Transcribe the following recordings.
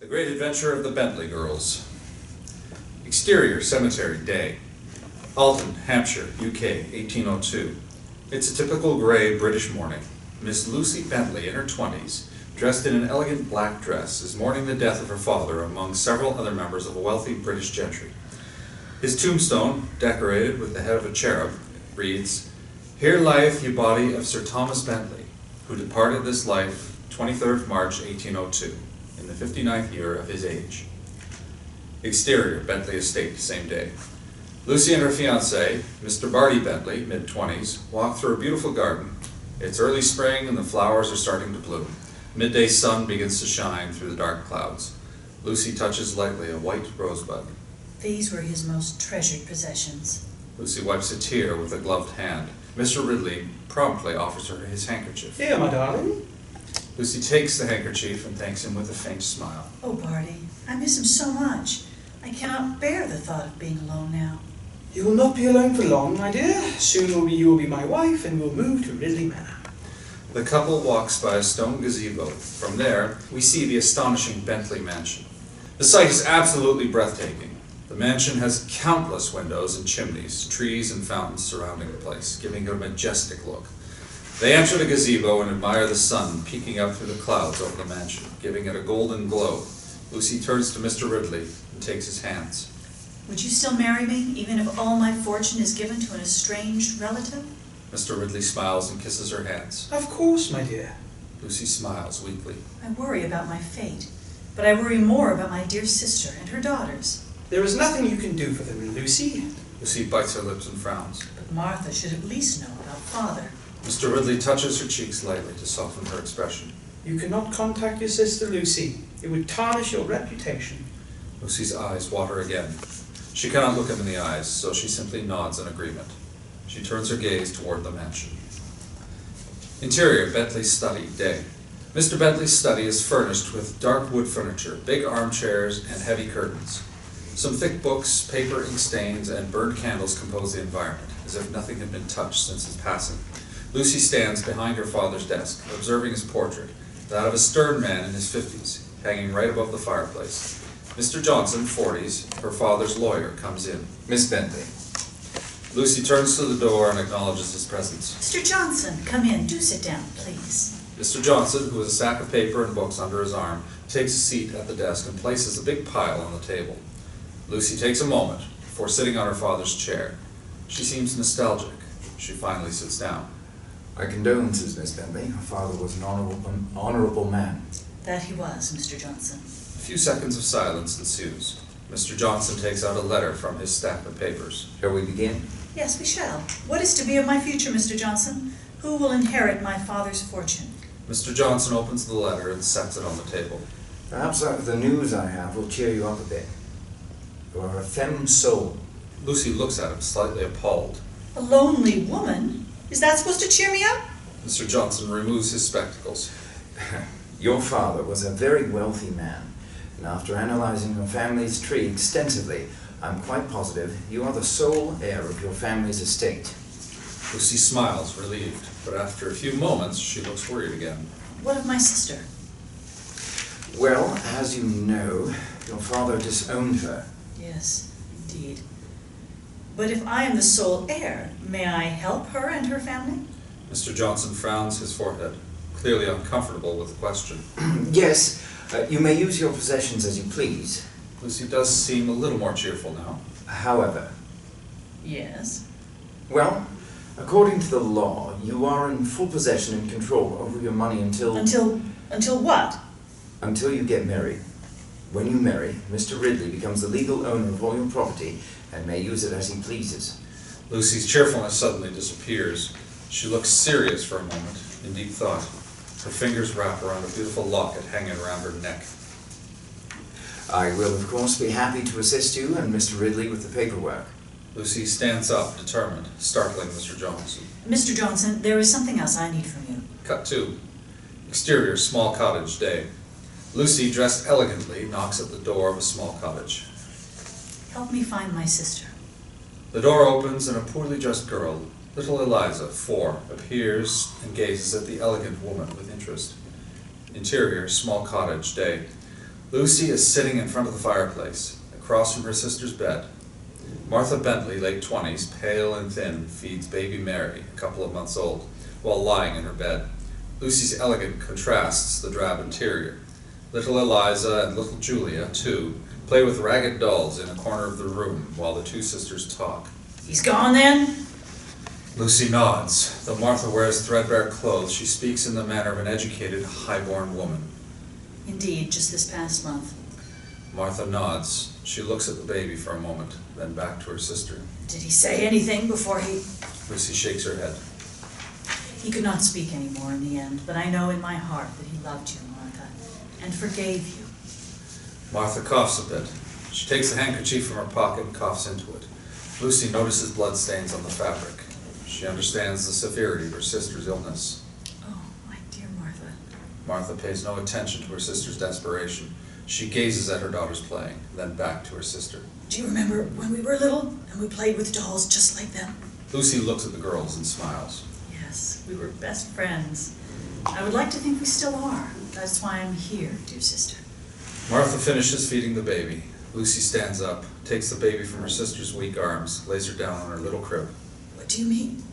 The Great Adventure of the Bentley Girls. Exterior cemetery day. Alton, Hampshire, UK, 1802. It's a typical grey British morning. Miss Lucy Bentley, in her 20s, dressed in an elegant black dress, is mourning the death of her father among several other members of a wealthy British gentry. His tombstone, decorated with the head of a cherub, reads, "Here lieth ye body of Sir Thomas Bentley, who departed this life 23rd March 1802, in the 59th year of his age." Exterior, Bentley estate, same day. Lucy and her fiancé, Mr. Barney Bentley, mid-20s, walk through a beautiful garden. It's early spring and the flowers are starting to bloom. Midday sun begins to shine through the dark clouds. Lucy touches lightly a white rosebud. These were his most treasured possessions. Lucy wipes a tear with a gloved hand. Mr. Ridley promptly offers her his handkerchief. Here, my darling. Lucy takes the handkerchief and thanks him with a faint smile. Oh, Barney, I miss him so much. I cannot bear the thought of being alone now. You will not be alone for long, my dear. Soon you will be my wife, and we'll move to Ridley Manor. The couple walks by a stone gazebo. From there, we see the astonishing Bentley mansion. The sight is absolutely breathtaking. The mansion has countless windows and chimneys, trees and fountains surrounding the place, giving it a majestic look. They enter the gazebo and admire the sun peeking up through the clouds over the mansion, giving it a golden glow. Lucy turns to Mr. Ridley and takes his hands. Would you still marry me, even if all my fortune is given to an estranged relative? Mr. Ridley smiles and kisses her hands. Of course, my dear. Lucy smiles weakly. I worry about my fate, but I worry more about my dear sister and her daughters. There is nothing you can do for them, Lucy. Lucy bites her lips and frowns. But Martha should at least know about Father. Mr. Ridley touches her cheeks lightly to soften her expression. You cannot contact your sister, Lucy. It would tarnish your reputation. Lucy's eyes water again. She cannot look him in the eyes, so she simply nods in agreement. She turns her gaze toward the mansion. Interior, Bentley's study, day. Mr. Bentley's study is furnished with dark wood furniture, big armchairs, and heavy curtains. Some thick books, paper, ink stains, and burned candles compose the environment, as if nothing had been touched since his passing. Lucy stands behind her father's desk, observing his portrait, that of a stern man in his 50s, hanging right above the fireplace. Mr. Johnson, 40s, her father's lawyer, comes in. Miss Bentley. Lucy turns to the door and acknowledges his presence. Mr. Johnson, come in. Do sit down, please. Mr. Johnson, who has a sack of paper and books under his arm, takes a seat at the desk and places a big pile on the table. Lucy takes a moment before sitting on her father's chair. She seems nostalgic. She finally sits down. My condolences, Miss Bentley. Her father was an honorable man. That he was, Mr. Johnson. A few seconds of silence ensues. Mr. Johnson takes out a letter from his stack of papers. Shall we begin? Yes, we shall. What is to be of my future, Mr. Johnson? Who will inherit my father's fortune? Mr. Johnson opens the letter and sets it on the table. Perhaps the news I have will cheer you up a bit. You are a femme soul. Lucy looks at him, slightly appalled. A lonely woman? Is that supposed to cheer me up? Mr. Johnson removes his spectacles. Your father was a very wealthy man, and after analyzing your family's tree extensively, I'm quite positive you are the sole heir of your family's estate. Lucy smiles, relieved, but after a few moments, she looks worried again. What of my sister? Well, as you know, your father disowned her. Yes, indeed. But if I am the sole heir, may I help her and her family? Mr. Johnson frowns his forehead, clearly uncomfortable with the question. Yes, you may use your possessions as you please. Lucy does seem a little more cheerful now. However, Yes. well, according to the law, you are in full possession and control over your money until what? Until you get married. When you marry, Mr. Ridley becomes the legal owner of all your property and may use it as he pleases. Lucy's cheerfulness suddenly disappears. She looks serious for a moment, in deep thought. Her fingers wrap around a beautiful locket hanging around her neck. I will, of course, be happy to assist you and Mr. Ridley with the paperwork. Lucy stands up, determined, startling Mr. Johnson. Mr. Johnson, there is something else I need from you. Cut 2. Exterior, small cottage, day. Lucy, dressed elegantly, knocks at the door of a small cottage. Help me find my sister. The door opens and a poorly dressed girl, little Eliza, 4, appears and gazes at the elegant woman with interest. Interior, small cottage, day. Lucy is sitting in front of the fireplace, across from her sister's bed. Martha Bentley, late 20s, pale and thin, feeds baby Mary, a couple of months old, while lying in her bed. Lucy's elegant contrasts the drab interior. Little Eliza and little Julia, too, play with ragged dolls in a corner of the room while the two sisters talk. He's gone then? Lucy nods. Though Martha wears threadbare clothes, she speaks in the manner of an educated, high-born woman. Indeed, just this past month. Martha nods. She looks at the baby for a moment, then back to her sister. Did he say anything before he... Lucy shakes her head. He could not speak anymore in the end, but I know in my heart that he loved you, Martha, and forgave you. Martha coughs a bit. She takes the handkerchief from her pocket and coughs into it. Lucy notices bloodstains on the fabric. She understands the severity of her sister's illness. Oh, my dear Martha. Martha pays no attention to her sister's desperation. She gazes at her daughters playing, then back to her sister. Do you remember when we were little and we played with dolls just like them? Lucy looks at the girls and smiles. Yes, we were best friends. I would like to think we still are. That's why I'm here, dear sister. Martha finishes feeding the baby. Lucy stands up, takes the baby from her sister's weak arms, lays her down on her little crib. What do you mean?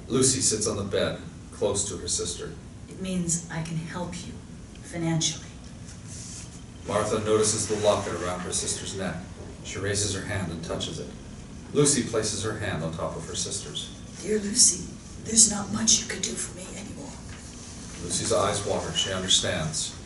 Lucy sits on the bed, close to her sister. It means I can help you, financially. Martha notices the locket around her sister's neck. She raises her hand and touches it. Lucy places her hand on top of her sister's. Dear Lucy, there's not much you can do for me anymore. Lucy's eyes water. She understands.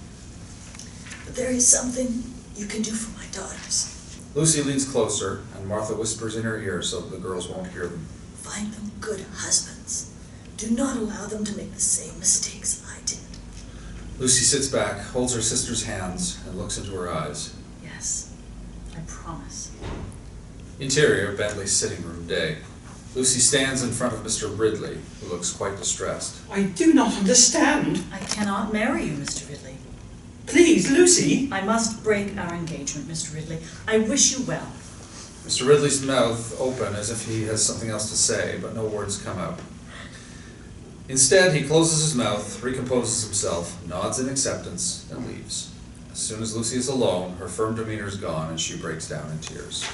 But there is something you can do for my daughters. Lucy leans closer, and Martha whispers in her ear so that the girls won't hear them. Find them good husbands. Do not allow them to make the same mistakes I did. Lucy sits back, holds her sister's hands, and looks into her eyes. Yes, I promise. Interior, Bentley's sitting room, day. Lucy stands in front of Mr. Ridley, who looks quite distressed. I do not understand. I cannot marry you, Mr. Ridley. Please, Lucy. I must break our engagement, Mr. Ridley. I wish you well. Mr. Ridley's mouth open as if he has something else to say, but no words come out. Instead, he closes his mouth, recomposes himself, nods in acceptance, and leaves. As soon as Lucy is alone, her firm demeanor is gone, and she breaks down in tears.